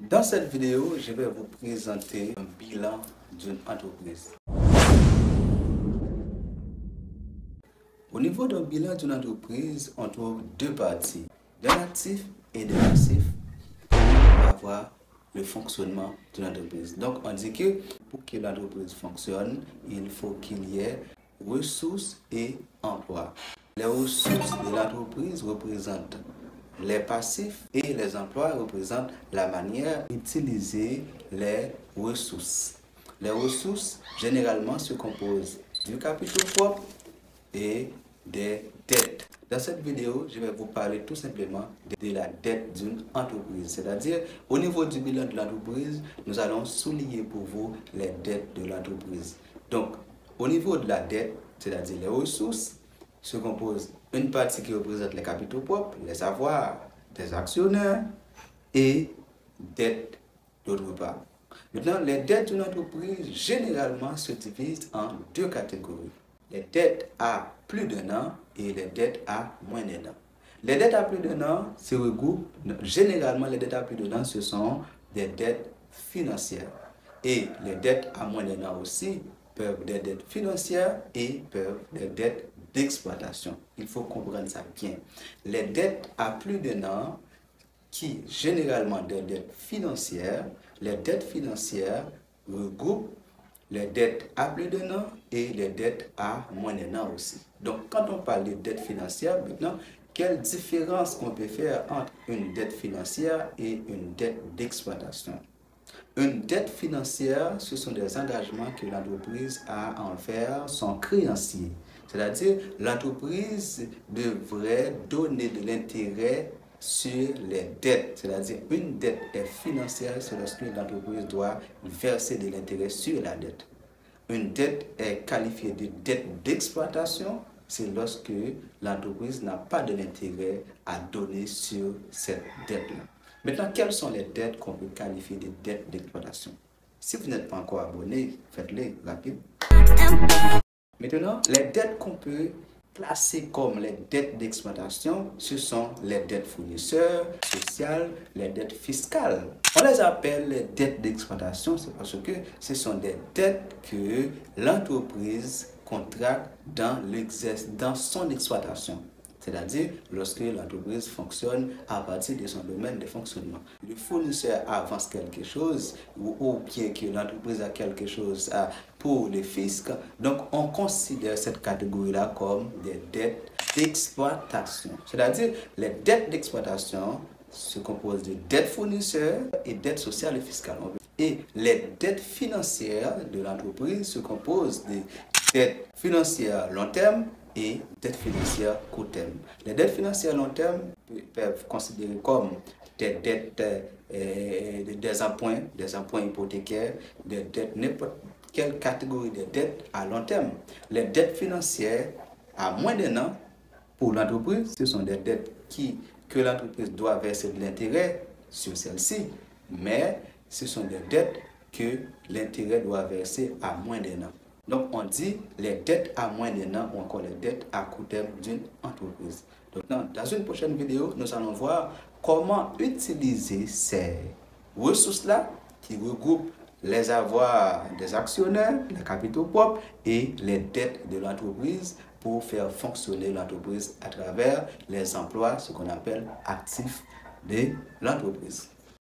Dans cette vidéo, je vais vous présenter un bilan d'une entreprise. Au niveau d'un bilan d'une entreprise, on trouve deux parties, de l'actif et de passif, pour avoir le fonctionnement d'une entreprise. Donc, on dit que pour que l'entreprise fonctionne, il faut qu'il y ait ressources et emplois. Les ressources de l'entreprise représentent les passifs et les emplois représentent la manière d'utiliser les ressources. Les ressources, généralement, se composent du capital propre et des dettes. Dans cette vidéo, je vais vous parler tout simplement de la dette d'une entreprise. C'est-à-dire, au niveau du bilan de l'entreprise, nous allons souligner pour vous les dettes de l'entreprise. Donc, au niveau de la dette, c'est-à-dire les ressources, se compose une partie qui représente les capitaux propres, les avoirs des actionnaires et dettes d'autre part. Maintenant, les dettes d'une entreprise généralement se divisent en deux catégories. Les dettes à plus d'un an et les dettes à moins d'un an. Les dettes à plus d'un an se regroupent, généralement les dettes à plus d'un an, ce sont des dettes financières. Et les dettes à moins d'un an aussi peuvent être des dettes financières et peuvent être des dettes d'exploitation. Il faut comprendre ça bien. Les dettes à plus d'un an, qui généralement des dettes financières, les dettes financières regroupent les dettes à plus d'un an et les dettes à moins d'un an aussi. Donc, quand on parle de dettes financières, maintenant, quelle différence on peut faire entre une dette financière et une dette d'exploitation? Une dette financière, ce sont des engagements que l'entreprise a envers son créancier. C'est-à-dire, l'entreprise devrait donner de l'intérêt sur les dettes. C'est-à-dire, une dette est financière, c'est lorsque l'entreprise doit verser de l'intérêt sur la dette. Une dette est qualifiée de dette d'exploitation, c'est lorsque l'entreprise n'a pas de l'intérêt à donner sur cette dette-là. Maintenant, quelles sont les dettes qu'on peut qualifier de dettes d'exploitation? Si vous n'êtes pas encore abonné, faites-le rapide. Maintenant, les dettes qu'on peut classer comme les dettes d'exploitation, ce sont les dettes fournisseurs, sociales, les dettes fiscales. On les appelle les dettes d'exploitation, c'est parce que ce sont des dettes que l'entreprise contracte dans son exploitation. C'est-à-dire lorsque l'entreprise fonctionne à partir de son domaine de fonctionnement. Le fournisseur avance quelque chose ou bien que l'entreprise a quelque chose pour le fisc. Donc, on considère cette catégorie-là comme des dettes d'exploitation. C'est-à-dire les dettes d'exploitation se composent de dettes fournisseurs et dettes sociales et fiscales. Et les dettes financières de l'entreprise se composent de dettes financières long terme et dettes financières court terme. Les dettes financières long terme peuvent considérer comme des dettes, des emprunts hypothécaires, des dettes, n'importe quelle catégorie de dettes à long terme. Les dettes financières à moins d'un an pour l'entreprise, ce sont des dettes que l'entreprise doit verser de l'intérêt sur celle-ci, mais ce sont des dettes que l'intérêt doit verser à moins d'un an. Donc, on dit les dettes à moins d'un an ou encore les dettes à court terme d'une entreprise. Donc, dans une prochaine vidéo, nous allons voir comment utiliser ces ressources-là qui regroupent les avoirs des actionnaires, les capitaux propres et les dettes de l'entreprise pour faire fonctionner l'entreprise à travers les emplois, ce qu'on appelle actifs de l'entreprise.